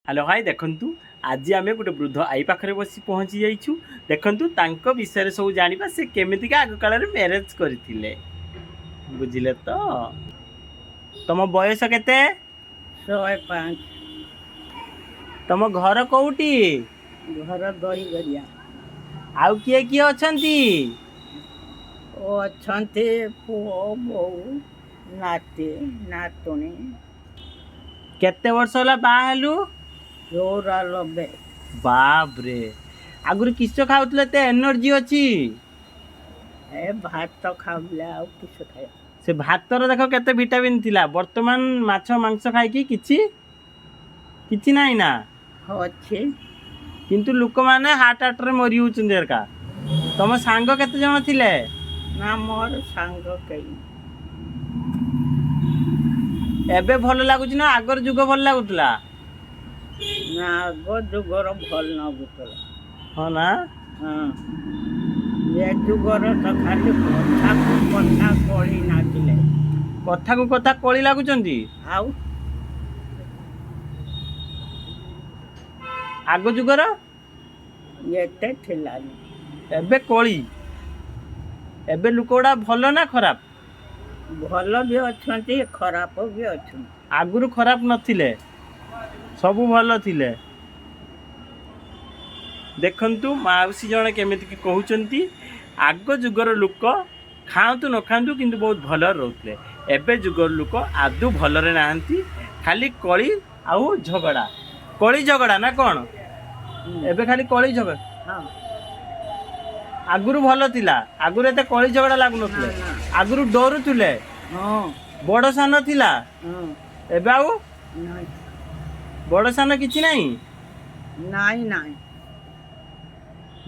hello hi देखंतु आज आम गोटे वृद्ध आई पाखे बस पहुँची जाइछु देखंतु तांको विषय सब जानिबा से केमितिका आग काल मैरेज करथिले बुझिले तो तम बयस केते 105 तम घर कोउटी घर दही गरिया आउ किए अछंती ओ अच्छे पुओ बो नाती नातुणी केते वर्ष होला बाहलु 94 बाप रे आगुर किस खाउतले ते एनर्जी अछि ए भात तो खाबले आ किस खाए से भातर देखो केते विटामिन थिला वर्तमान माछ मांस खाइ की किछि किछि नाही ना अच्छे किंतु लोक माने हार्ट अटैक रे मरि होउछन देरका तम सांग केते जण थिले ना मोर सांग कई एबे भल लागुछि ना आगर जुग भल लागुतला ना गो जुगर भल न बुतला हां ना हां ये जुगर तो खाली कथा कळी नाचिले कथा को कथा कळी लागुचंती आउ आगो जुगर एते थिलानी एबे कळी एबे लुकोडा भल ना खराब भल भी अछंती खराब भी अछंती आगुरु खराब नथिले सबु भल थिले देखंतु माउसी जणे केमिति कहउचंती आगो जुगर लोक खांतु न खांतु किंतु बहुत भल रहउतले एबे जुगर लोक आदु भल रे नाहंती खाली कळी आउ झगड़ा कळी झगड़ा ना कोन एबे खाली कळी झगड़ा हां आगुरु भल थिला आगुरु एते कळी झगड़ा लागु नथले आगुरु डरू तुले हां बड़ सान थिला हां एबे आउ नहीं बड़ सान किछि नाही नहीं नहीं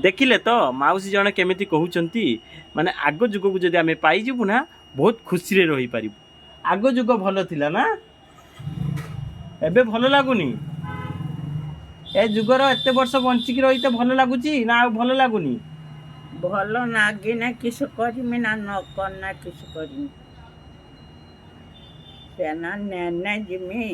देखिले तो माउसी जणे केमिति कहउचंती माने आगो जुग को जदि आमे पाई जिबु ना बहुत खुशी रे रही पारिबु आगो जुग भल थिला ना एबे भल लागुनी ए जुगर एते वर्ष बंचिक रहिते भल लागुची ना आ भल लागुनी भल नागी ना किस करमी ना न करना किस करमी सेना ने जिमी